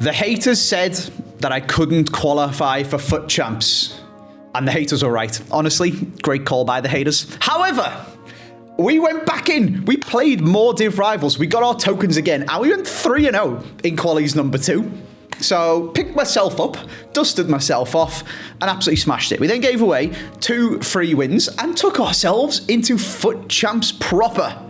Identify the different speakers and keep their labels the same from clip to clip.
Speaker 1: The haters said that I couldn't qualify for FUT Champs. And the haters were right. Honestly, great call by the haters. However, we went back in. We played more Div Rivals. We got our tokens again. And we went 3-0 in Qualies number 2. So, picked myself up, dusted myself off, and absolutely smashed it. We then gave away 2 free wins and took ourselves into FUT Champs proper.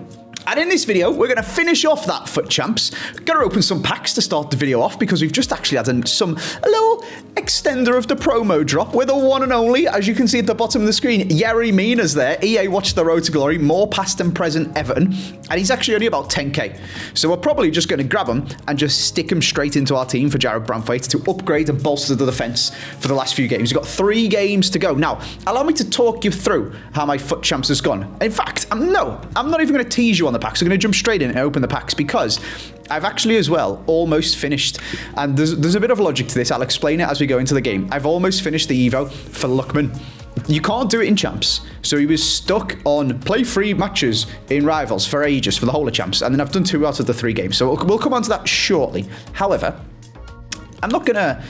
Speaker 1: And in this video, we're going to finish off that FUT Champs. Going to open some packs to start the video off because we've just actually had a little extender of the promo drop with the one and only, as you can see at the bottom of the screen, Yerry Mina's there. EA watched the road to glory, more past and present Everton, and he's actually only about 10k. So we're probably just going to grab him and just stick him straight into our team for Jared Branthwaite to upgrade and bolster the defence for the last few games. We've got 3 games to go. Now, allow me to talk you through how my FUT Champs has gone. In fact, I'm not even going to tease you on the packs. I'm going to jump straight in and open the packs because I've actually as well almost finished, and there's a bit of logic to this. I'll explain it as we go into the game. I've almost finished the Evo for Lookman. You can't do it in Champs, so he was stuck on play 3 matches in Rivals for ages, for the whole of Champs, and then I've done 2 out of the 3 games, so we'll come on to that shortly. However, I'm not going to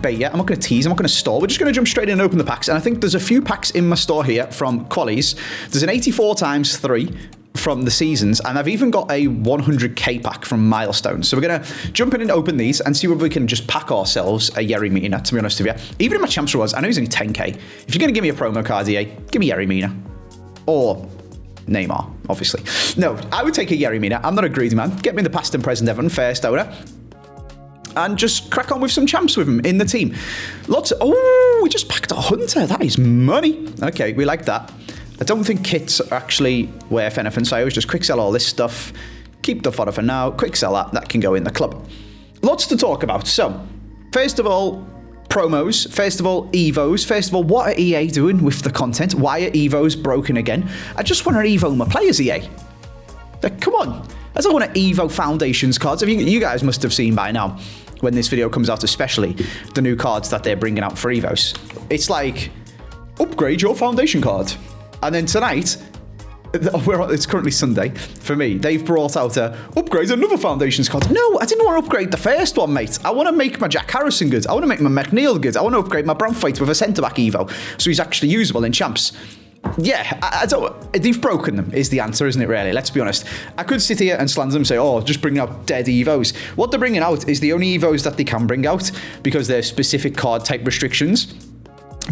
Speaker 1: bait yet. I'm not going to tease. I'm not going to stall. We're just going to jump straight in and open the packs, and I think there's a few packs in my store here from Qualies. There's an 84 times 3 from the seasons, and I've even got a 100k pack from Milestones. So we're going to jump in and open these and see whether we can just pack ourselves a Yerry Mina, to be honest with you. Even in my Champs rewards, I know he's only 10k. If you're going to give me a promo card, EA, give me Yerry Mina. Or Neymar, obviously. No, I would take a Yerry Mina. I'm not a greedy man. Get me the past and present Everton, first owner. And just crack on with some Champs with him in the team. We just packed a Hunter. That is money. Okay, we like that. I don't think kits are actually worth anything, so I always just quick sell all this stuff, keep the fodder for now, quick sell that can go in the club. Lots to talk about. So, first of all, promos, first of all, Evos, first of all, what are EA doing with the content? Why are Evos broken again? I just want to Evo my players, EA. Like, come on. I don't want to Evo Foundations cards. You guys must have seen by now, when this video comes out especially, the new cards that they're bringing out for Evos. It's like, upgrade your Foundation card. And then tonight, it's currently Sunday for me, they've brought out upgrade another Foundations card. No, I didn't want to upgrade the first one, mate. I want to make my Jack Harrison good. I want to make my McNeil good. I want to upgrade my Branthwaite with a centre-back Evo, so he's actually usable in Champs. Yeah, I don't. They've broken them, is the answer, isn't it, really? Let's be honest. I could sit here and slander them and say, oh, just bringing out dead Evos. What they're bringing out is the only Evos that they can bring out because they're specific card type restrictions.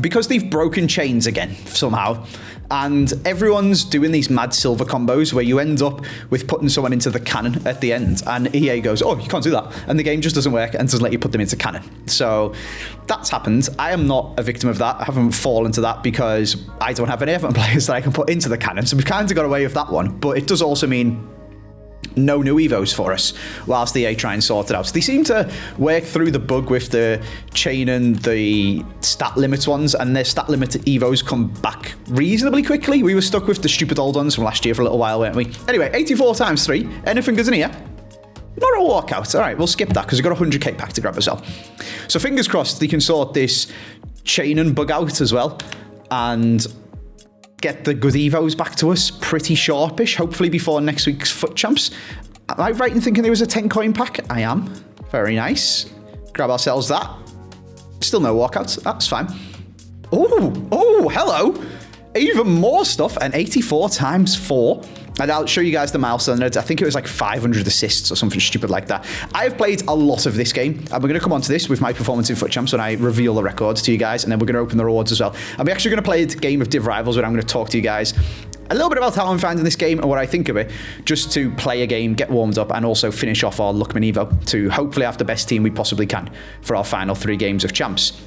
Speaker 1: Because they've broken chains again, somehow, and everyone's doing these mad silver combos where you end up with putting someone into the cannon at the end, and EA goes, oh, you can't do that, and the game just doesn't work and doesn't let you put them into cannon. So that's happened. I am not a victim of that. I haven't fallen to that because I don't have any Everton players that I can put into the cannon, so we've kind of got away with that one, but it does also mean no new Evos for us whilst the EA try and sort it out. So they seem to work through the bug with the chain and the stat limits ones, and their stat limit Evos come back reasonably quickly. We were stuck with the stupid old ones from last year for a little while, weren't we? Anyway, 84 times 3. Anything good in here? Not a walkout. All right, we'll skip that because we've got a 100k pack to grab as well. So fingers crossed they can sort this chain and bug out as well and get the good Evos back to us pretty sharpish, hopefully before next week's FUT Champs. Am I right in thinking there was a 10 coin pack? I am. Very nice. Grab ourselves that. Still no walkouts. That's fine. Oh, hello. Even more stuff. An 84 times 4. And I'll show you guys the milestone. I think it was like 500 assists or something stupid like that. I've played a lot of this game, and we're going to come on to this with my performance in FUT Champs when I reveal the records to you guys, and then we're going to open the rewards as well. And we're actually going to play a game of Div Rivals where I'm going to talk to you guys a little bit about how I'm finding this game and what I think of it, just to play a game, get warmed up, and also finish off our Lookman Evo to hopefully have the best team we possibly can for our final 3 games of Champs.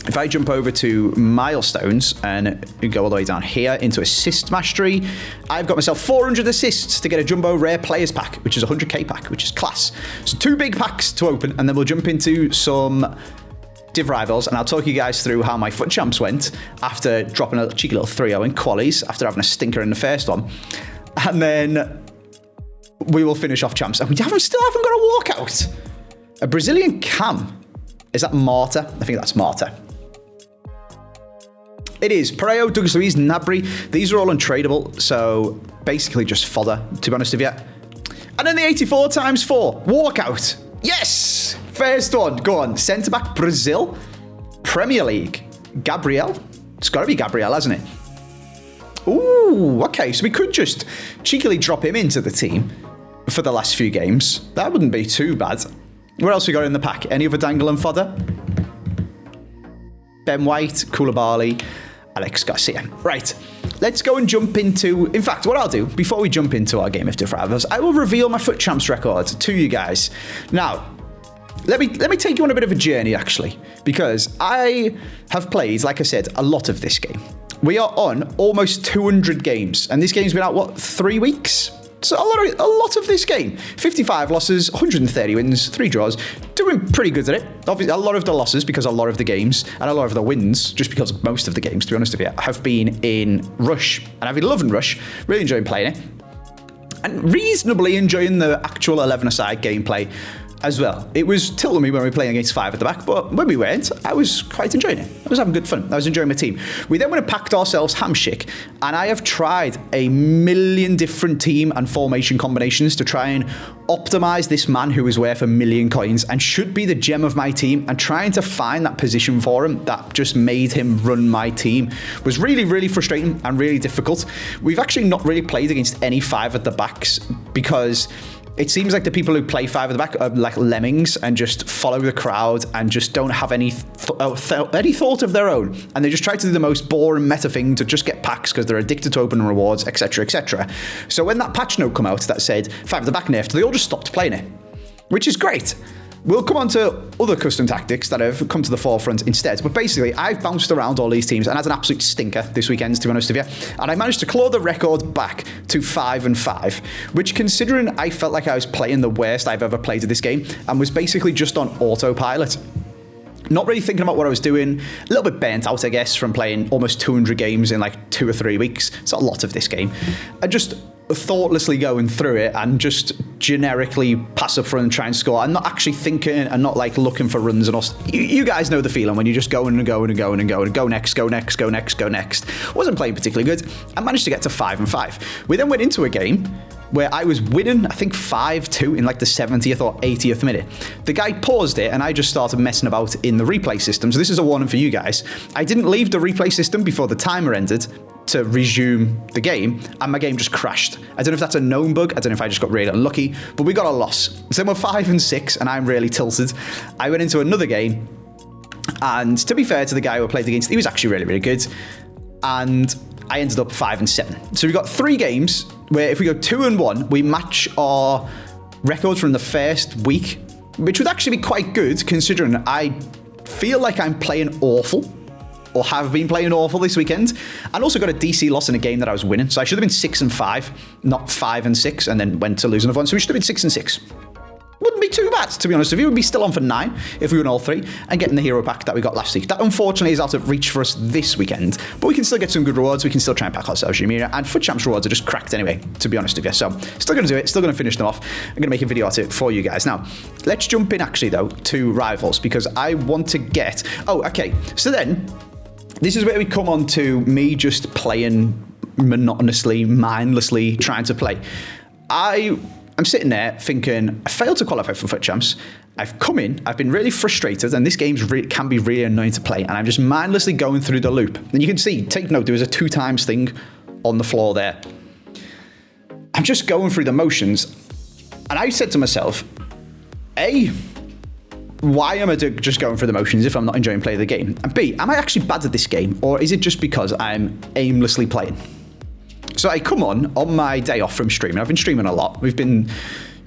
Speaker 1: If I jump over to Milestones and go all the way down here into Assist Mastery, I've got myself 400 assists to get a Jumbo Rare Players Pack, which is a 100k pack, which is class. So 2 big packs to open, and then we'll jump into some Div Rivals, and I'll talk you guys through how my FUT Champs went after dropping a cheeky little 3-0 in Qualies, after having a stinker in the first one. And then we will finish off Champs. And we still haven't got a walkout. A Brazilian Cam. Is that Marta? I think that's Marta. It is. Pereiro, Douglas Luiz, Nabry. These are all untradeable, so basically just fodder, to be honest with you. And then the 84 times 4. Walkout. Yes! First one, go on. Centre-back, Brazil. Premier League, Gabriel. It's got to be Gabriel, hasn't it? Ooh, okay. So we could just cheekily drop him into the team for the last few games. That wouldn't be too bad. What else we got in the pack? Any other dangle and fodder? Ben White, Koulibaly, Alex Garcia. Right, let's go and jump into... In fact, what I'll do, before we jump into our game of Rivals, I will reveal my FUT Champs record to you guys. Now, let me take you on a bit of a journey, actually, because I have played, like I said, a lot of this game. We are on almost 200 games, and this game's been out, what, 3 weeks? So a lot of this game. 55 losses, 130 wins, 3 draws. Doing pretty good at it. Obviously, a lot of the losses, because a lot of the games, and a lot of the wins, just because most of the games, to be honest with you, have been in Rush. And I've been loving Rush, really enjoying playing it. And reasonably enjoying the actual 11-a-side gameplay as well. It was tilting me when we were playing against 5 at the back, but when we weren't, I was quite enjoying it. I was having good fun. I was enjoying my team. We then went and packed ourselves Hamshik, and I have tried a million different team and formation combinations to try and optimize this man who is worth 1 million coins and should be the gem of my team, and trying to find that position for him that just made him run my team was really, really frustrating and really difficult. We've actually not really played against any 5 at the backs because it seems like the people who play 5 at the back are like lemmings and just follow the crowd and just don't have any thought of their own. And they just try to do the most boring meta thing to just get packs because they're addicted to open rewards, etc., etc. So when that patch note come out that said 5 at the back nerfed, they all just stopped playing it, which is great. We'll come on to other custom tactics that have come to the forefront instead. But basically, I've bounced around all these teams and had an absolute stinker this weekend, to be honest with you. And I managed to claw the record back to 5-5, which, considering I felt like I was playing the worst I've ever played at this game and was basically just on autopilot. Not really thinking about what I was doing. A little bit burnt out, I guess, from playing almost 200 games in like 2 or 3 weeks. It's a lot of this game. And just thoughtlessly going through it and just generically pass up front and try and score. I'm not actually thinking and not like looking for runs and all. You guys know the feeling when you just go and go and go and go and go next, go next, go next, go next. Wasn't playing particularly good. I managed to get to 5-5. We then went into a game where I was winning, I think 5-2 in like the 70th or 80th minute. The guy paused it and I just started messing about in the replay system. So this is a warning for you guys. I didn't leave the replay system before the timer ended to resume the game, and my game just crashed. I don't know if that's a known bug. I don't know if I just got really unlucky, but we got a loss. So we're 5-6 and I'm really tilted. I went into another game, and to be fair to the guy who I played against, he was actually really, really good. And I ended up 5-7. So we got 3 games where if we go 2-1, we match our records from the first week, which would actually be quite good considering I feel like I'm playing awful, or have been playing awful this weekend, and also got a DC loss in a game that I was winning. So I should have been 6-5, not 5-6, and then went to lose another one. So we should have been 6-6. Wouldn't be too bad, to be honest with you. We'd be still on for 9 if we won all 3, and getting the hero pack that we got last week. That unfortunately is out of reach for us this weekend, but we can still get some good rewards. We can still try and pack ourselves Shamira, and FUT Champs rewards are just cracked anyway, to be honest with you. So still going to do it, still going to finish them off. I'm going to make a video out of it for you guys. Now, let's jump in actually though to Rivals, because I want to get... Oh, okay. So then, this is where we come on to me just playing monotonously, mindlessly, trying to play. I'm sitting there thinking, I failed to qualify for FUT Champs. I've come in, I've been really frustrated, and this game can be really annoying to play, and I'm just mindlessly going through the loop. And you can see, take note, there was a 2 times thing on the floor there. I'm just going through the motions, and I said to myself, A, why am I just going through the motions if I'm not enjoying playing the game? And B, am I actually bad at this game, or is it just because I'm aimlessly playing? So I come on my day off from streaming. I've been streaming a lot. We've been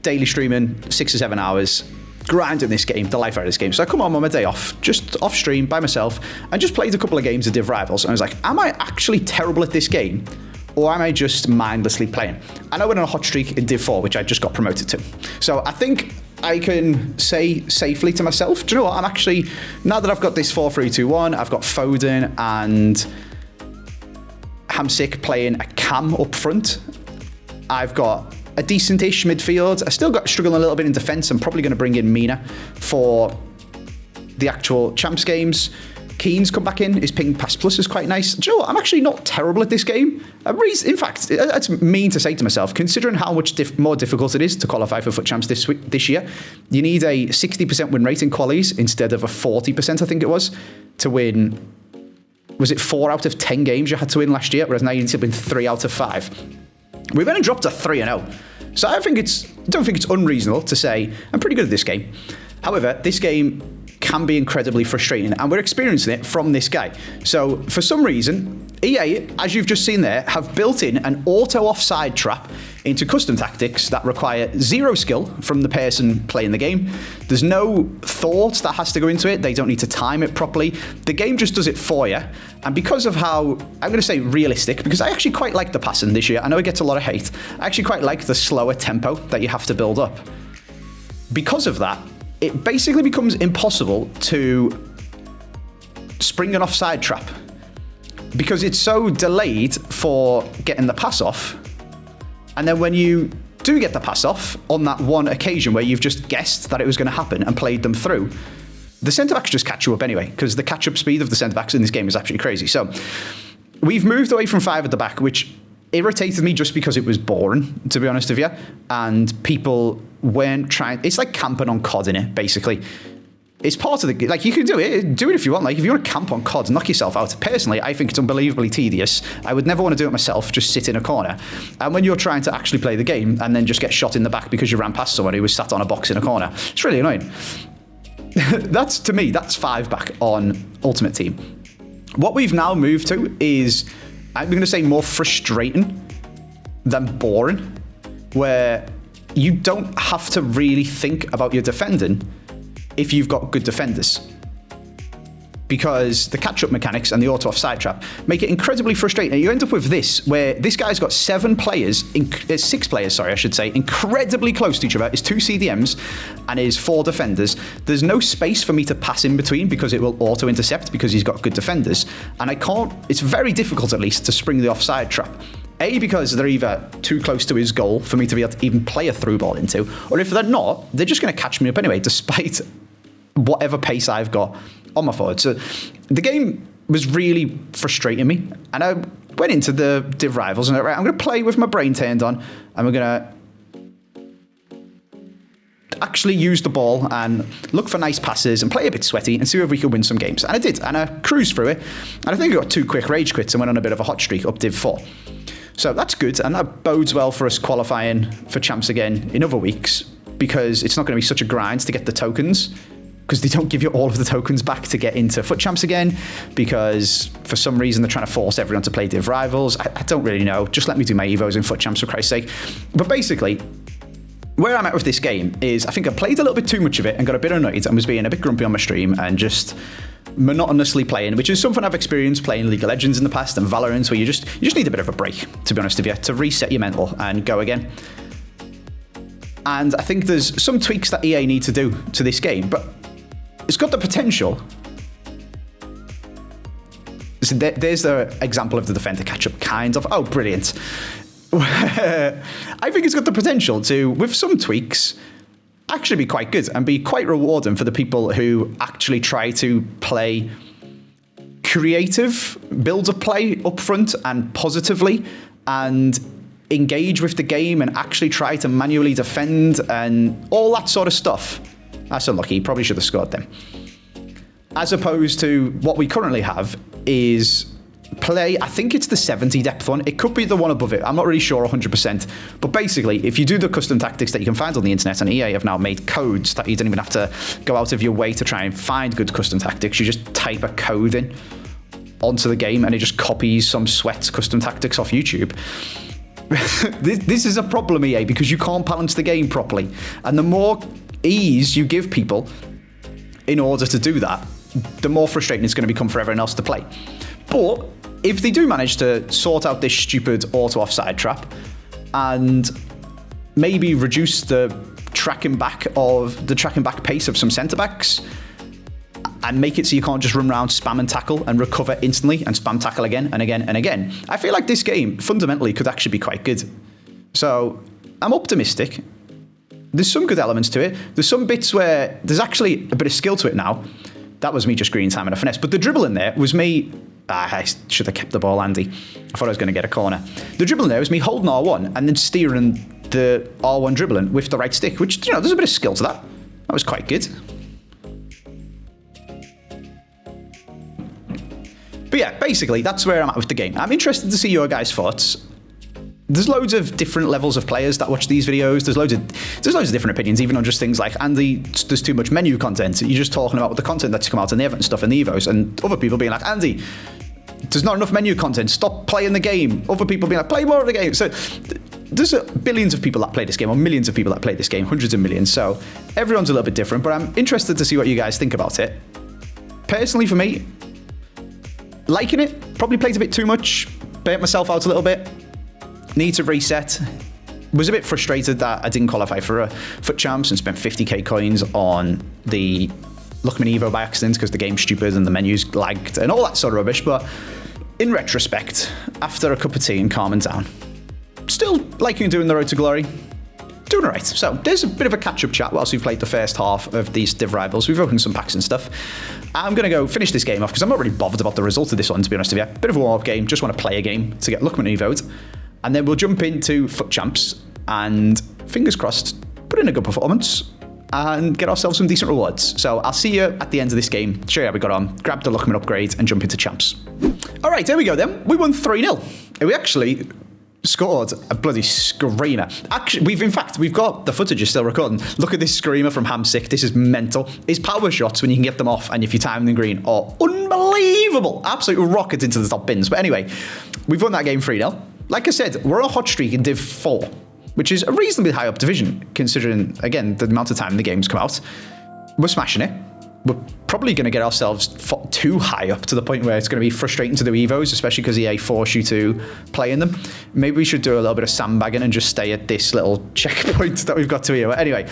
Speaker 1: daily streaming 6 or 7 hours, grinding this game, the life out of this game. So I come on my day off, just off stream by myself, and just played a couple of games of Div Rivals. And I was like, am I actually terrible at this game, or am I just mindlessly playing? And I went on a hot streak in Div 4, which I just got promoted to. So I think I can say safely to myself, do you know what? I'm actually, now that I've got this 4-3-2-1, I've got Foden and Hamsik playing a cam up front. I've got a decent-ish midfield. I still got struggling a little bit in defence. I'm probably going to bring in Mina for the actual Champs games. Keane's come back in. His ping pass plus is quite nice. Do you know what? I'm actually not terrible at this game. In fact, that's mean to say to myself, considering how much more difficult it is to qualify for FUT Champs this year. You need a 60% win rate in qualies instead of a 40%, I think it was, to win. Was it 4 out of 10 games you had to win last year? Whereas now you need to win 3 out of 5. We've only dropped to 3-0. So I don't think it's unreasonable to say I'm pretty good at this game. However, this game can be incredibly frustrating, and we're experiencing it from this guy. So for some reason, EA, as you've just seen there, have built in an auto offside trap into custom tactics that require 0 skill from the person playing the game. There's no thought that has to go into it. They don't need to time it properly. The game just does it for you. And because of how, I'm going to say realistic, because I actually quite like the passing this year. I know it gets a lot of hate. I actually quite like the slower tempo that you have to build up. Because of that, it basically becomes impossible to spring an offside trap because it's so delayed for getting the pass off. And then when you do get the pass off on that one occasion where you've just guessed that it was going to happen and played them through, the centre-backs just catch you up anyway, because the catch-up speed of the centre-backs in this game is absolutely crazy. So we've moved away from 5 at the back, which irritated me just because it was boring, to be honest with you. And people weren't trying. It's like camping on COD, innit, basically. It's part of the, like, you can do it if you want. Like, if you want to camp on COD, knock yourself out. Personally, I think it's unbelievably tedious. I would never want to do it myself, just sit in a corner. And when you're trying to actually play the game and then just get shot in the back because you ran past someone who was sat on a box in a corner, it's really annoying. To me, that's 5 back on Ultimate Team. What we've now moved to is, I'm going to say, more frustrating than boring, where you don't have to really think about your defending if you've got good defenders. Because the catch-up mechanics and the auto offside trap make it incredibly frustrating. And you end up with this, where this guy's got 6 players, I should say, incredibly close to each other. His 2 CDMs and his 4 defenders. There's no space for me to pass in between because it will auto-intercept because he's got good defenders. And it's very difficult, at least, to spring the offside trap. A, because they're either too close to his goal for me to be able to even play a through ball into, or if they're not, they're just going to catch me up anyway, despite whatever pace I've got on my forward. So the game was really frustrating me, and I went into the Div Rivals and I'm going to play with my brain turned on, and we're going to actually use the ball and look for nice passes and play a bit sweaty and see if we could win some games. And I did, and I cruised through it, and I think I got 2 quick rage quits and went on a bit of a hot streak up Div 4. So that's good, and that bodes well for us qualifying for Champs again in other weeks, because it's not going to be such a grind to get the tokens, because they don't give you all of the tokens back to get into FUT Champs again, because for some reason they're trying to force everyone to play Div Rivals. I don't really know. Just let me do my Evos in FUT Champs, for Christ's sake. But basically, where I'm at with this game is I think I played a little bit too much of it and got a bit annoyed and was being a bit grumpy on my stream and just monotonously playing, which is something I've experienced playing League of Legends in the past and Valorant, where you just need a bit of a break, to be honest with you, to reset your mental and go again. And I think there's some tweaks that EA need to do to this game, but it's got the potential. So there's the example of the defender catch-up, kind of. Oh, brilliant. I think it's got the potential to, with some tweaks, actually be quite good and be quite rewarding for the people who actually try to play creative, build a play up front and positively, and engage with the game and actually try to manually defend and all that sort of stuff. That's unlucky. Probably should have scored them. As opposed to what we currently have is play, I think it's the 70 depth one. It could be the one above it. I'm not really sure 100%. But basically, if you do the custom tactics that you can find on the internet, and EA have now made codes that you don't even have to go out of your way to try and find good custom tactics. You just type a code in onto the game and it just copies some sweat custom tactics off YouTube. This is a problem, EA, because you can't balance the game properly. And the more ease you give people in order to do that, the more frustrating it's going to become for everyone else to play. But if they do manage to sort out this stupid auto offside trap and maybe reduce the tracking back pace of some centre backs and make it so you can't just run around, spam and tackle and recover instantly and spam tackle again and again and again, I feel like this game fundamentally could actually be quite good. So I'm optimistic. There's some good elements to it. There's some bits where there's actually a bit of skill to it now, That was me just green time and a finesse. But the dribble in there was me... I should have kept the ball handy. I thought I was going to get a corner. The dribble in there was me holding R1 and then steering the R1 dribbling with the right stick, which, you know, there's a bit of skill to that. That was quite good. But yeah, basically, that's where I'm at with the game. I'm interested to see your guys' thoughts. There's loads of different levels of players that watch these videos. There's loads of different opinions, even on just things like, Andy, there's too much menu content. You're just talking about the content that's come out in the Everton stuff and the Evos, and other people being like, Andy, there's not enough menu content. Stop playing the game. Other people being like, play more of the game. So there's billions of people that play this game, or millions of people that play this game, hundreds of millions. So everyone's a little bit different, but I'm interested to see what you guys think about it. Personally, for me, liking it. Probably played a bit too much. Burnt myself out a little bit. Need to reset. Was a bit frustrated that I didn't qualify for a FUT CHAMPS and spent 50k coins on the Lookman Evo by accident because the game's stupid and the menus lagged and all that sort of rubbish. But in retrospect, after a cup of tea and calming down, still liking doing the Road to Glory. Doing alright. So there's a bit of a catch-up chat whilst we've played the first half of these Div Rivals. We've opened some packs and stuff. I'm going to go finish this game off because I'm not really bothered about the result of this one, to be honest with you. Bit of a warm-up game. Just want to play a game to get Lookman Evo'd. And then we'll jump into FUT CHAMPS and, fingers crossed, put in a good performance and get ourselves some decent rewards. So I'll see you at the end of this game, show you how we got on, grab the Lookman upgrade and jump into CHAMPS. All right, there we go then. We won 3-0. We actually scored a bloody screamer. Actually, we've got the footage is still recording. Look at this screamer from Hamsick. This is mental. His power shots, when you can get them off and if you time them green, are unbelievable. Absolute rockets into the top bins. But anyway, we've won that game 3-0. Like I said, we're on a hot streak in Div 4, which is a reasonably high up division, considering, again, the amount of time the game's come out. We're smashing it. We're probably going to get ourselves too high up to the point where it's going to be frustrating to do Evos, especially because EA force you to play in them. Maybe we should do a little bit of sandbagging and just stay at this little checkpoint that we've got to here. But anyway,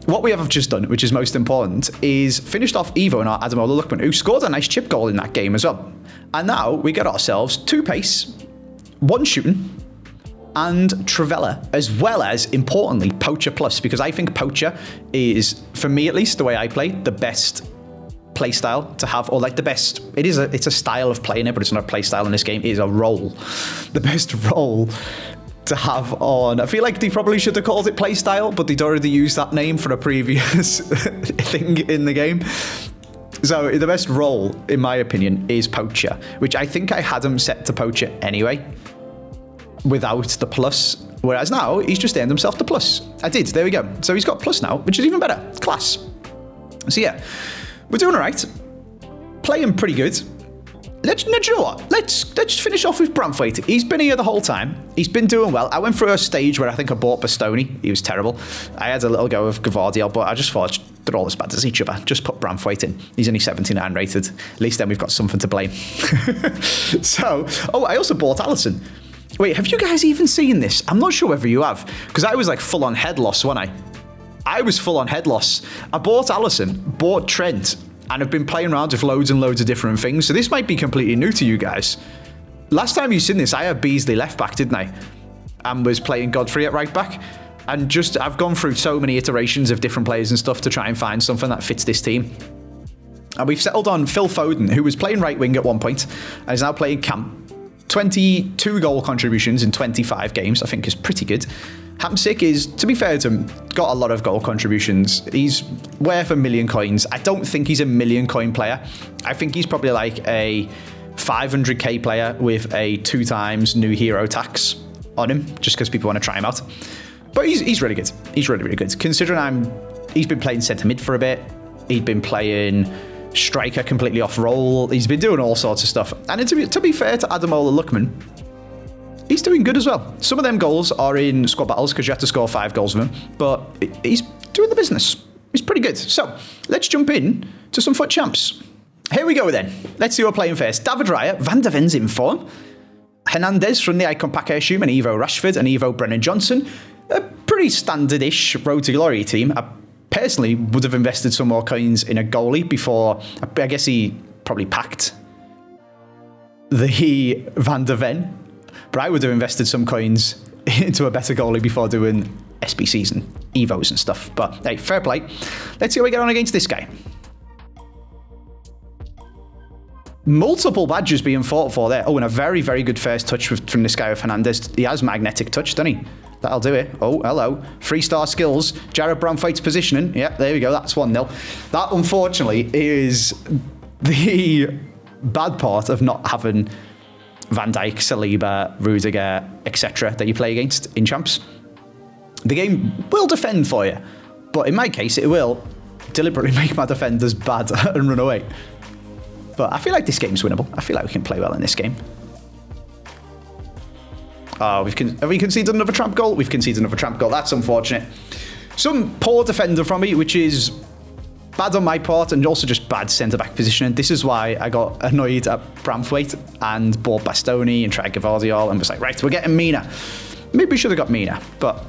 Speaker 1: what we have just done, which is most important, is finished off Evo and our Ademola Lookman, who scored a nice chip goal in that game as well. And now we get ourselves 2 pace, 1 shooting, and Travella, as well as, importantly, Poacher Plus, because I think Poacher is, for me at least, the way I play, the best play style to have, or like the best, it's a style of playing it, but it's not a play style in this game, it is a role. The best role to have on. I feel like they probably should have called it play style, but they'd already used that name for a previous thing in the game. So the best role, in my opinion, is Poacher, which I think I had him set to Poacher anyway, without the plus, whereas now he's just earned himself the plus. I did, there we go. So he's got plus now, which is even better. Class. So yeah, we're doing all right. Playing pretty good. You know what? Let's finish off with Bramthwaite. He's been here the whole time. He's been doing well. I went through a stage where I think I bought Bastoni. He was terrible. I had a little go of Gavardiel, but I just thought they're all as bad as each other. Just put Bramthwaite in. He's only 79 rated. At least then we've got something to blame. So, I also bought Allison. Wait, have you guys even seen this? I'm not sure whether you have, because I was like full on head loss, wasn't I was full on head loss. I bought Allison, bought Trent, and have been playing around with loads and loads of different things. So this might be completely new to you guys. Last time you've seen this, I had Beasley left back, didn't I? And was playing Godfrey at right back. And I've gone through so many iterations of different players and stuff to try and find something that fits this team. And we've settled on Phil Foden, who was playing right wing at one point, and is now playing camp. 22 goal contributions in 25 games, I think is pretty good. Hamsick is, to be fair to him, got a lot of goal contributions. He's worth 1 million coins. I don't think he's a 1 million coin player. I think he's probably like a 500k player with a 2 times new hero tax on him, just because people want to try him out. But he's really good. He's really, really good. Considering he's been playing centre mid for a bit. He'd been playing striker completely off role. He's been doing all sorts of stuff. And to be fair to Ademola Lookman, he's doing good as well. Some of them goals are in squad battles because you have to score 5 goals with him, but he's doing the business. He's pretty good. So let's jump in to some FUT CHAMPS. Here we go then. Let's see who we're playing first. David Raya, Van der Ven's in form. Hernandez from the Icon Pack, I assume, and Evo Rashford and Evo Brennan Johnson. A pretty standard-ish Road to Glory team. I personally would have invested some more coins in a goalie before. I guess he probably packed the Van der Ven. But I would have invested some coins into a better goalie before doing SBCs and Evos and stuff. But hey, fair play. Let's see how we get on against this guy. multiple badges being fought for there. Oh, and a very, very good first touch from this guy with Hernandez. He has magnetic touch, doesn't he? That'll do it. Oh, hello. 3-star skills. Jared Braithwaite's positioning. Yeah, there we go. That's 1-0. That, unfortunately, is the bad part of not having Van Dijk, Saliba, Rudiger, etc. that you play against in Champs. The game will defend for you, but in my case, it will deliberately make my defenders bad and run away. But I feel like this game's winnable. I feel like we can play well in this game. Oh, have we conceded another tramp goal? We've conceded another tramp goal. That's unfortunate. Some poor defender from me, which is bad on my part and also just bad centre-back positioning. This is why I got annoyed at Braithwaite and bought Bastoni and tried Gvardiol and was like, right, we're getting Mina. Maybe we should have got Mina, but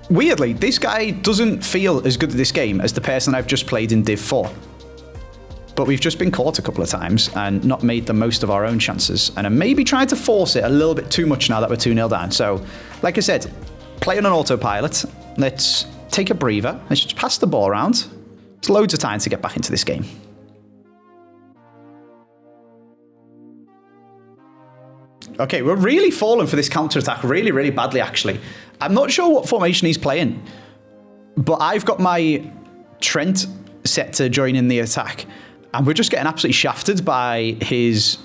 Speaker 1: weirdly, this guy doesn't feel as good at this game as the person I've just played in Div 4. But we've just been caught a couple of times and not made the most of our own chances. And I'm maybe trying to force it a little bit too much now that we're 2-0 down. So, like I said, play on an autopilot. Let's take a breather. Let's just pass the ball around. There's loads of time to get back into this game. Okay, we're really falling for this counter-attack really, really badly, actually. I'm not sure what formation he's playing, but I've got my Trent set to join in the attack. And we're just getting absolutely shafted by his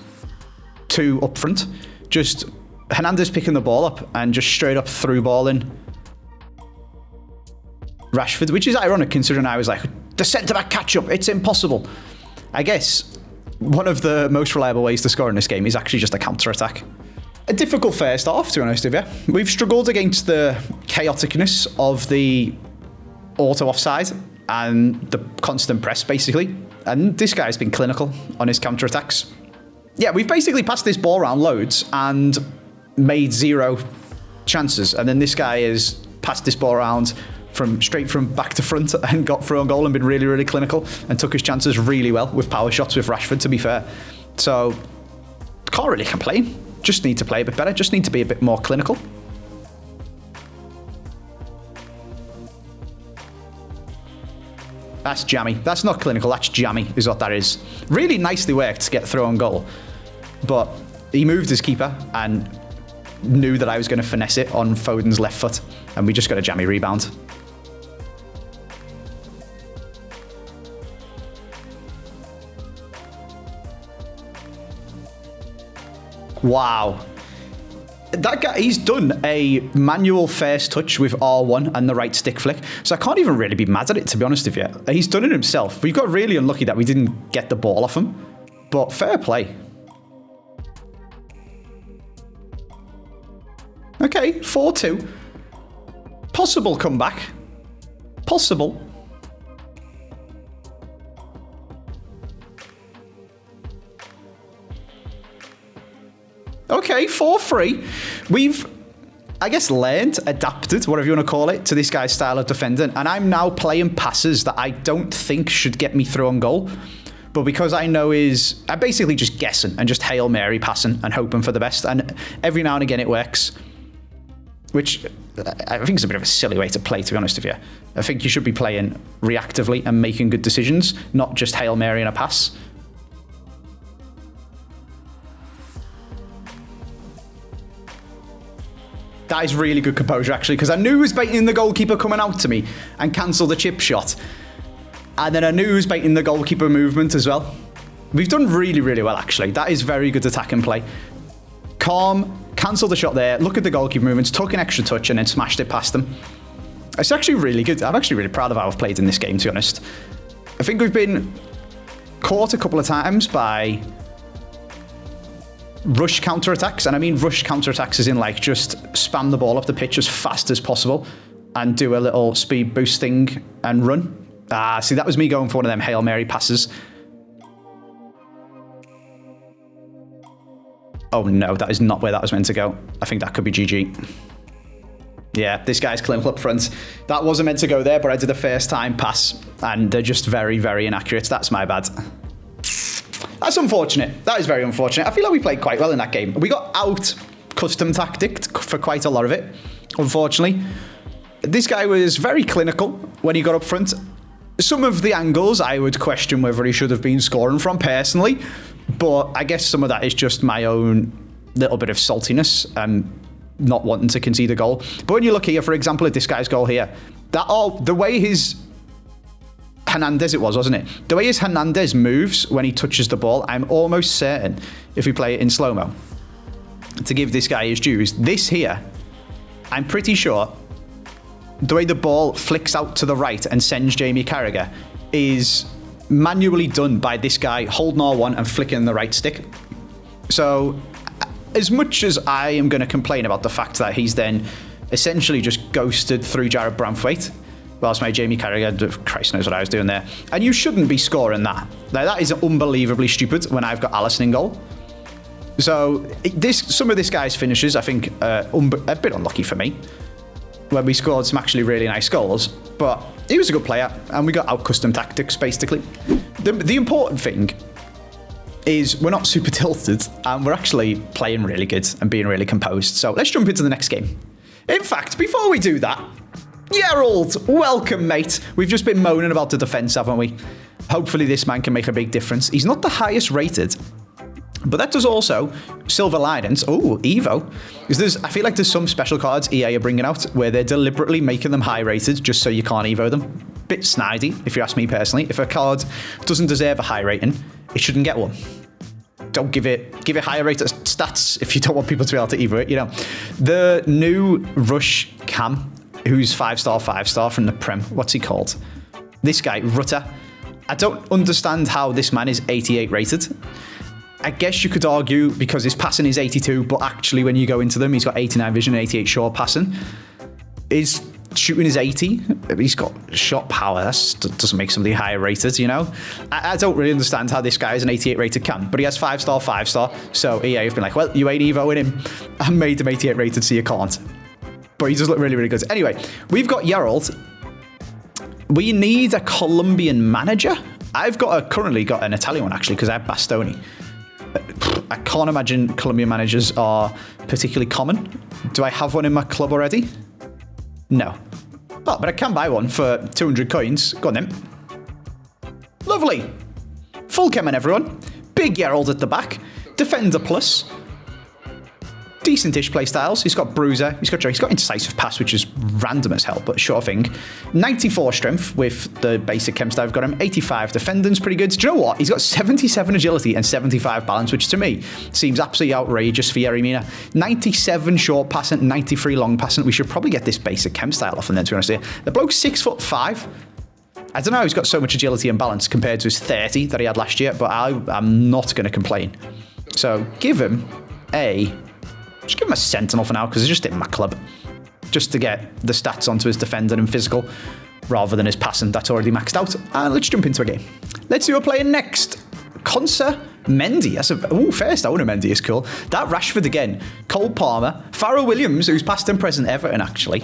Speaker 1: two up front. Just Hernandez picking the ball up and just straight up through balling Rashford, which is ironic considering I was like, the centre-back catch-up, it's impossible. I guess one of the most reliable ways to score in this game is actually just a counter-attack. A difficult first half, to be honest with you. We've struggled against the chaoticness of the auto-offside and the constant press, basically. And this guy's been clinical on his counter-attacks. Yeah, we've basically passed this ball around loads and made 0 chances. And then this guy has passed this ball around straight from back to front and got through on goal and been really, really clinical and took his chances really well with power shots with Rashford, to be fair. So, can't really complain. Just need to play a bit better. Just need to be a bit more clinical. That's jammy. That's not clinical, that's jammy, is what that is. Really nicely worked to get through on goal. But he moved his keeper and knew that I was going to finesse it on Foden's left foot. And we just got a jammy rebound. Wow. That guy, he's done a manual first touch with R1 and the right stick flick. So I can't even really be mad at it, to be honest with you. He's done it himself. We got really unlucky that we didn't get the ball off him. But fair play. Okay, 4-2. Possible comeback. Possible. Okay, 4-3. We've, I guess, learned, adapted, whatever you want to call it, to this guy's style of defending. And I'm now playing passes that I don't think should get me through on goal. But because I know I'm basically just guessing and just Hail Mary passing and hoping for the best. And every now and again it works. Which I think is a bit of a silly way to play, to be honest with you. I think you should be playing reactively and making good decisions, not just Hail Mary and a pass. That is really good composure, actually, because I knew he was baiting the goalkeeper coming out to me and cancel the chip shot. And then I knew he was baiting the goalkeeper movement as well. We've done really, really well, actually. That is very good attack and play. Calm, cancel the shot there, look at the goalkeeper movements, took an extra touch and then smashed it past them. It's actually really good. I'm actually really proud of how I've played in this game, to be honest. I think we've been caught a couple of times by rush counter-attacks, and I mean rush counter-attacks as in like just spam the ball up the pitch as fast as possible and do a little speed boosting and run. See, that was me going for one of them Hail Mary passes. Oh no, that is not where that was meant to go. I think that could be GG. Yeah, this guy's clinical up front. That wasn't meant to go there, but I did a first time pass and they're just very, very inaccurate. That's my bad. That's unfortunate. That is very unfortunate. I feel like we played quite well in that game. We got out custom tacticked for quite a lot of it, unfortunately. This guy was very clinical when he got up front. Some of the angles I would question whether he should have been scoring from personally, but I guess some of that is just my own little bit of saltiness, not wanting to concede a goal. But when you look here, for example, at this guy's goal here, the way his Hernandez it was, wasn't it? The way his Hernandez moves when he touches the ball, I'm almost certain, if we play it in slow-mo, to give this guy his dues, this here, I'm pretty sure the way the ball flicks out to the right and sends Jamie Carragher is manually done by this guy holding R1 and flicking the right stick. So as much as I am going to complain about the fact that he's then essentially just ghosted through Jared Branthwaite, whilst my Jamie Carragher, Christ knows what I was doing there. And you shouldn't be scoring that. Like, that is unbelievably stupid when I've got Alisson in goal. So some of this guy's finishes, I think, a bit unlucky for me, when we scored some actually really nice goals. But he was a good player, and we got out custom tactics, basically. The important thing is we're not super tilted, and we're actually playing really good and being really composed. So let's jump into the next game. In fact, before we do that, Gerald, welcome, mate. We've just been moaning about the defence, haven't we? Hopefully this man can make a big difference. He's not the highest rated, but that does also silver linings. Oh, Evo. I feel like there's some special cards EA are bringing out where they're deliberately making them high rated just so you can't Evo them. Bit snidey, if you ask me personally. If a card doesn't deserve a high rating, it shouldn't get one. Don't give it higher rated stats if you don't want people to be able to Evo it, you know. The new Rush Cam, who's 5-star from the Prem. What's he called? This guy, Rutter. I don't understand how this man is 88 rated. I guess you could argue because his passing is 82, but actually when you go into them, he's got 89 vision and 88 short passing. His shooting is 80. He's got shot power. That doesn't make somebody higher rated, you know? I don't really understand how this guy is an 88 rated cam, but he has 5-star. So EA have been like, well, you ain't Evoing him. I made him 88 rated, so you can't. But he does look really, really good. Anyway, we've got Gerald. We need a Colombian manager. I've currently got an Italian one, actually, because I have Bastoni. I can't imagine Colombian managers are particularly common. Do I have one in my club already? No. Oh, but I can buy one for 200 coins. Go on then. Lovely. Full chem on everyone. Big Gerald at the back. Defender plus. Decent-ish playstyles. He's got bruiser. He's got incisive pass, which is random as hell, but sure thing. 94 strength with the basic chem style I've got him. 85 defending's pretty good. Do you know what? He's got 77 agility and 75 balance, which to me seems absolutely outrageous for Yerry Mina. 97 short passing, 93 long passing. We should probably get this basic chem style off and then, to be honest here. The bloke's 6'5". I don't know how he's got so much agility and balance compared to his 30 that he had last year, but I'm not going to complain. So give him just give him a Sentinel for now, because it's just in my club. Just to get the stats onto his defender and physical, rather than his passing. That's already maxed out. And let's jump into a game. Let's see who we're playing next. Conser Mendy. First owner Mendy is cool. That Rashford again. Cole Palmer. Farrell Williams, who's past and present Everton, actually.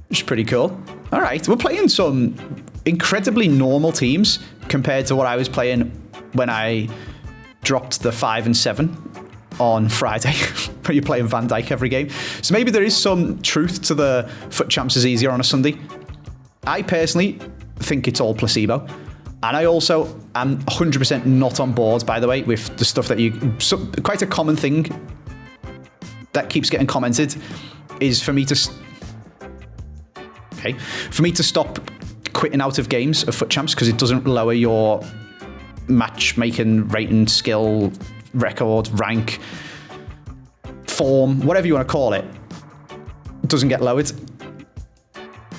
Speaker 1: Which is pretty cool. All right, we're playing some incredibly normal teams compared to what I was playing when I dropped the 5 and 7 on Friday, where you're playing Van Dijk every game. So maybe there is some truth to the FUT Champs is easier on a Sunday. I personally think it's all placebo. And I also am 100% not on board, by the way, with the stuff that quite a common thing that keeps getting commented is for me to stop quitting out of games of FUT Champs because it doesn't lower your matchmaking, rating, skill, record, rank, form, whatever you want to call it, doesn't get lowered.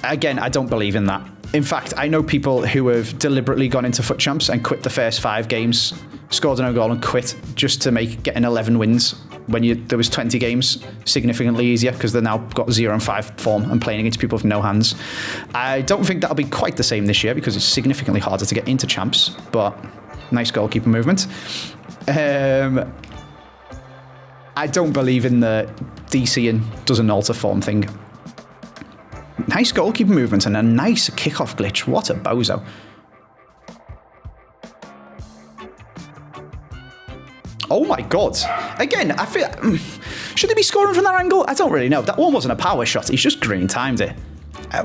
Speaker 1: Again, I don't believe in that. In fact, I know people who have deliberately gone into FUT Champs and quit the first 5 games, scored an own goal and quit just to make getting 11 wins when there was 20 games significantly easier because they're now got 0 and 5 form and playing against people with no hands. I don't think that'll be quite the same this year because it's significantly harder to get into Champs, but nice goalkeeper movement. I don't believe in the DC and doesn't alter form thing. Nice goalkeeper movement and a nice kickoff glitch. What a bozo. Oh my god. Again, I feel... should they be scoring from that angle? I don't really know. That one wasn't a power shot. He's just green timed it.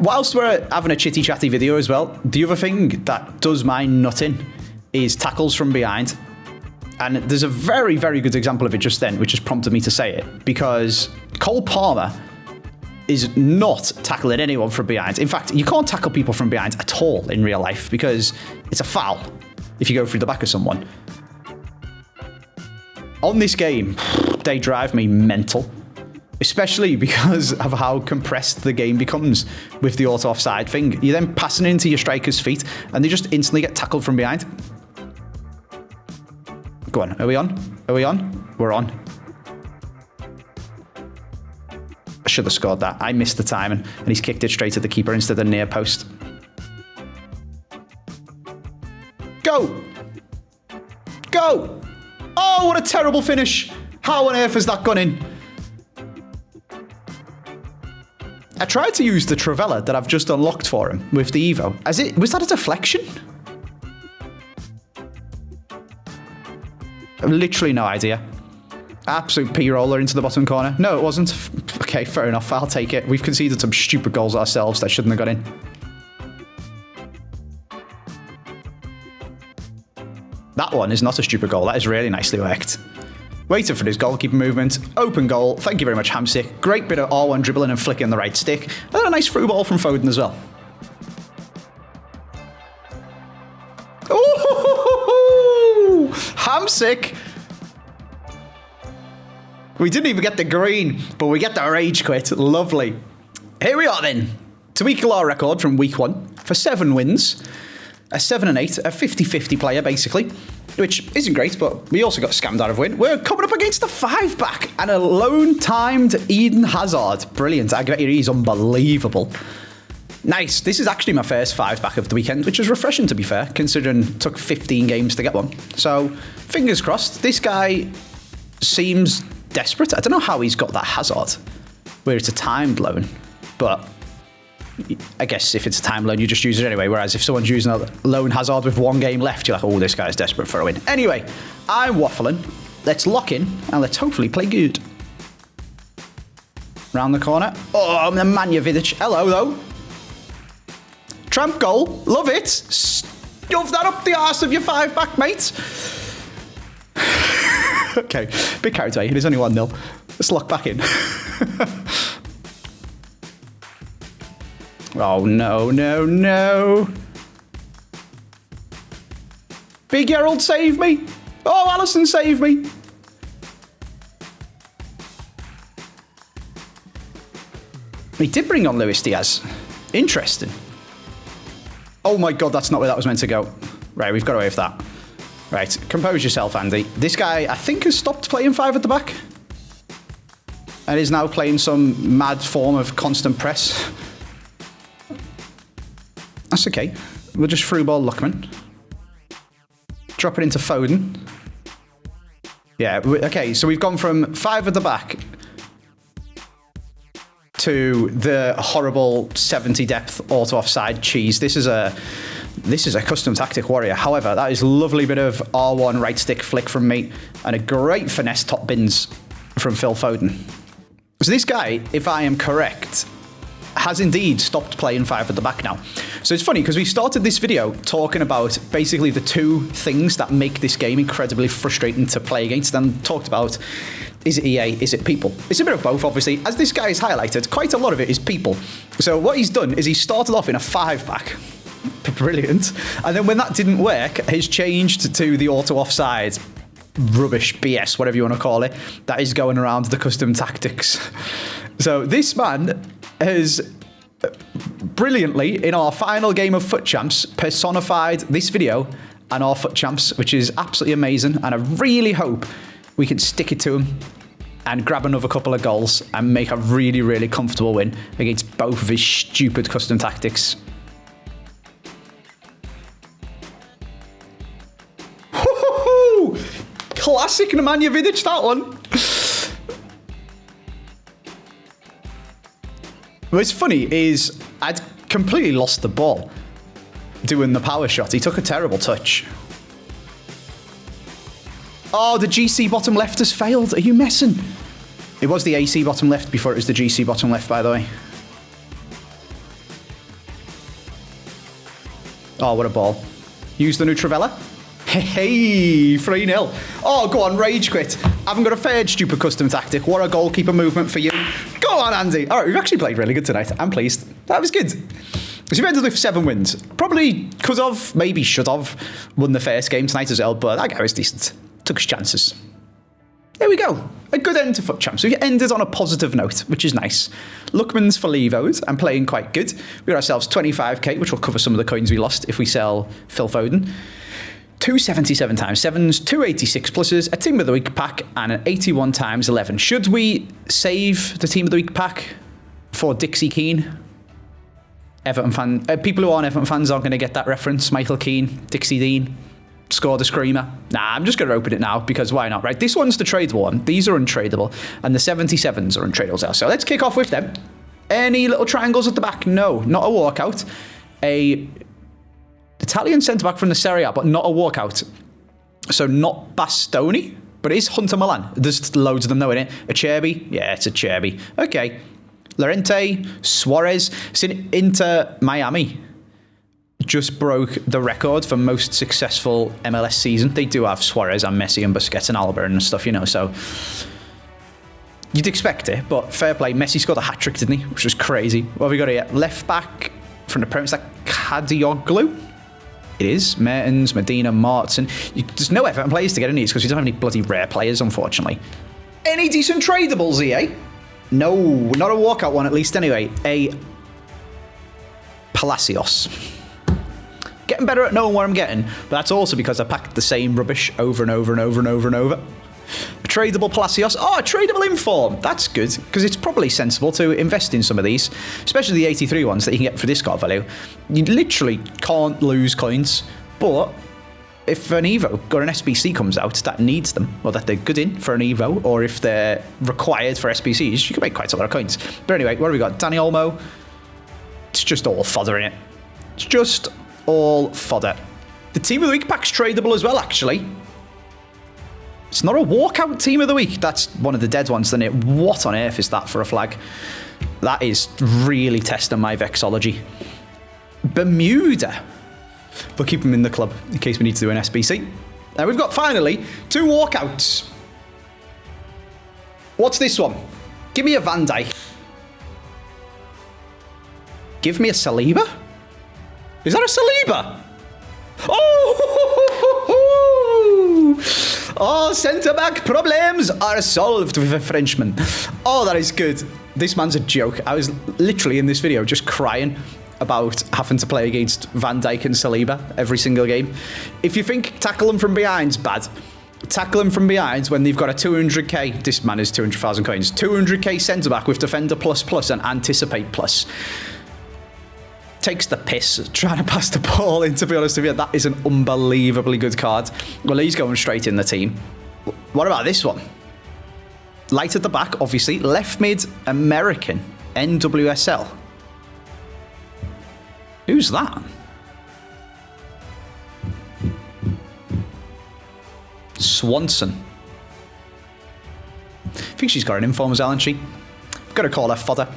Speaker 1: Whilst we're having a chitty chatty video as well, the other thing that does my nutting is tackles from behind. And there's a very, very good example of it just then, which has prompted me to say it, because Cole Palmer is not tackling anyone from behind. In fact, you can't tackle people from behind at all in real life because it's a foul if you go through the back of someone. On this game, they drive me mental, especially because of how compressed the game becomes with the auto offside thing. You're then passing into your striker's feet and they just instantly get tackled from behind. Go on, are we on? Are we on? We're on. I should have scored that. I missed the timing and he's kicked it straight at the keeper instead of near post. Go! Go! Oh, what a terrible finish. How on earth has that gone in? I tried to use the Trivela that I've just unlocked for him with the Evo. Was that a deflection? Literally no idea. Absolute P-roller into the bottom corner. No, it wasn't. Okay, fair enough. I'll take it. We've conceded some stupid goals ourselves that shouldn't have got in. That one is not a stupid goal. That is really nicely worked. Waiting for his goalkeeper movement. Open goal. Thank you very much, Hamsik. Great bit of R1 dribbling and flicking the right stick. And a nice through ball from Foden as well. Ooh, Hamsik. We didn't even get the green, but we get the rage quit. Lovely. Here we are then. To equal our record from week 1 for 7 wins. A 7 and 8, a 50-50 player basically, which isn't great, but we also got scammed out of win. We're coming up against a 5-back and a lone-timed Eden Hazard. Brilliant. Aguirre is unbelievable. Nice. This is actually my first 5-back of the weekend, which is refreshing to be fair, considering it took 15 games to get one. So, fingers crossed. This guy seems desperate. I don't know how he's got that Hazard, where it's a timed loan, but I guess if it's a time loan, you just use it anyway. Whereas if someone's using a loan Hazard with 1 game left, you're like, oh, this guy's desperate for a win. Anyway, I'm waffling. Let's lock in and let's hopefully play good. Round the corner. Oh, Nemanja Vidic. Hello, though. Tramp goal. Love it. Stuff that up the arse of your 5-back, mate. Okay, big carried away. It is only 1-0. Let's lock back in. Oh, no, no, no. Big Gerald, save me. Oh, Alisson, save me. He did bring on Luis Diaz. Interesting. Oh, my God, that's not where that was meant to go. Right, we've got away with that. Right, compose yourself, Andy. This guy, I think, has stopped playing 5 at the back. And is now playing some mad form of constant press. That's okay. We'll just through ball Luckman. Drop it into Foden. Yeah, okay, so we've gone from 5 at the back to the horrible 70 depth auto offside cheese. This is a custom tactic warrior. However, that is a lovely bit of R1 right stick flick from me and a great finesse top bins from Phil Foden. So this guy, if I am correct, has indeed stopped playing 5 at the back now. So it's funny because we started this video talking about basically the 2 things that make this game incredibly frustrating to play against, and talked about, is it EA, is it people? It's a bit of both, obviously. As this guy has highlighted, quite a lot of it is people. So what he's done is he started off in a 5-back. Brilliant. And then when that didn't work, he's changed to the auto offside rubbish, BS, whatever you want to call it, that is going around the custom tactics. So this man has brilliantly, in our final game of FUT Champs, personified this video and our FUT Champs, which is absolutely amazing. And I really hope we can stick it to him and grab another couple of goals and make a really, really comfortable win against both of his stupid custom tactics. Classic Nemanja Vidic, that one. What's funny is I'd completely lost the ball doing the power shot. He took a terrible touch. Oh, the GC bottom left has failed. Are you messing? It was the AC bottom left before it was the GC bottom left, by the way. Oh, what a ball. Use the Nutravella. Hey, 3-0. Oh, go on, rage quit. Haven't got a third stupid custom tactic. What a goalkeeper movement for you. Go on, Andy. All right, we've actually played really good tonight. I'm pleased. That was good. So you've ended with 7 wins. Probably could have, maybe should have, won the first game tonight as well, but that guy was decent. Took his chances. There we go. A good end to FUT Champs. We've ended on a positive note, which is nice. Lookman's for Levos and playing quite good. We got ourselves 25k, which will cover some of the coins we lost if we sell Phil Foden. 277 times 7s, 286 pluses, a Team of the Week pack, and an 81 times 11. Should we save the Team of the Week pack for Dixie Keane? Everton fan. People who aren't Everton fans aren't going to get that reference. Michael Keane, Dixie Dean. Scored a screamer. Nah, I'm just going to open it now because why not, right? This one's the tradable one. These are untradeable. And the 77s are untradeable as well. So let's kick off with them. Any little triangles at the back? No, not a walkout. A Italian centre-back from the Serie A, but not a walkout. So not Bastoni, but it is Hunter Milan. There's loads of them though, innit? Acerbi? Yeah, it's Acerbi. Okay. Llorente, Suarez. It's in Inter Miami. Just broke the record for most successful MLS season. They do have Suarez and Messi and Busquets and Alba and stuff, you know, so you'd expect it, but fair play. Messi scored a hat-trick, didn't he? Which was crazy. What have we got here? Left back from the Premier League, Kadioglu? It is. Mertens, Medina, Martin. There's no Everton players to get in these because we don't have any bloody rare players, unfortunately. Any decent tradables, EA? No, not a walkout one at least anyway. A Palacios. Getting better at knowing what I'm getting, but that's also because I packed the same rubbish over and over and over and over and over. A tradable Palacios. Oh, a tradable Inform. That's good, because it's probably sensible to invest in some of these, especially the 83 ones that you can get for discard value. You literally can't lose coins, but if an Evo or an SBC comes out that needs them, or that they're good in for an Evo, or if they're required for SBCs, you can make quite a lot of coins. But anyway, what have we got? Danny Olmo. It's just all fodder in it. It's just all fodder. The Team of the Week pack's tradable as well, actually. It's not a walkout Team of the Week. That's one of the dead ones, then it. What on earth is that for a flag? That is really testing my vexology. Bermuda. But keep them in the club in case we need to do an SBC. Now we've got, finally, 2 walkouts. What's this one? Give me a Van Dijk. Give me a Saliba? Is that a Saliba? Oh, centre-back problems are solved with a Frenchman. Oh, that is good. This man's a joke. I was literally in this video just crying about having to play against Van Dijk and Saliba every single game. If you think tackle them from behind's bad, tackle them from behind when they've got a 200k, this man is 200,000 coins, 200k centre-back with defender plus and anticipate plus. Takes the piss trying to pass the ball in, to be honest with you. That is an unbelievably good card. Well, he's going straight in the team. What about this one? Light at the back, obviously. Left mid, American, NWSL. Who's that? Swanson. I think she's got an inform as well, hasn't she? I've got to call her fodder.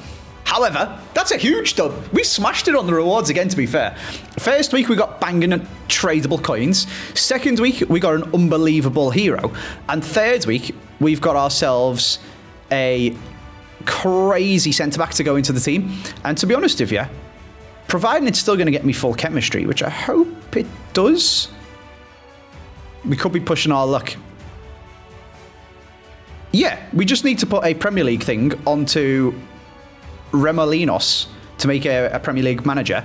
Speaker 1: However, that's a huge dub. We smashed it on the rewards again, to be fair. First week, we got banging tradable coins. Second week, we got an unbelievable hero. And third week, we've got ourselves a crazy centre-back to go into the team. And to be honest with you, providing it's still going to get me full chemistry, which I hope it does, we could be pushing our luck. Yeah, we just need to put a Premier League thing onto Remolinos to make a Premier League manager,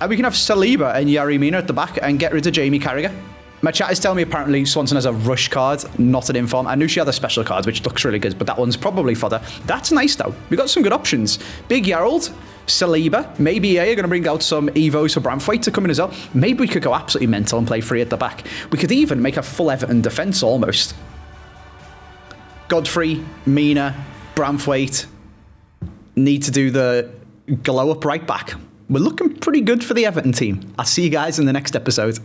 Speaker 1: and we can have Saliba and Yari Mina at the back and get rid of Jamie Carragher. My chat is telling me apparently Swanson has a rush card, not an inform. I knew she had a special card, which looks really good, but that one's probably fodder. That's nice though. We got some good options. Big Yarrold, Saliba, maybe EA are going to bring out some Evos for Bramthwaite to come in as well. Maybe we could go absolutely mental and play free at the back. We could even make a full Everton defence almost. Godfrey, Mina, Bramthwaite. Need to do the glow up right back. We're looking pretty good for the Everton team. I'll see you guys in the next episode.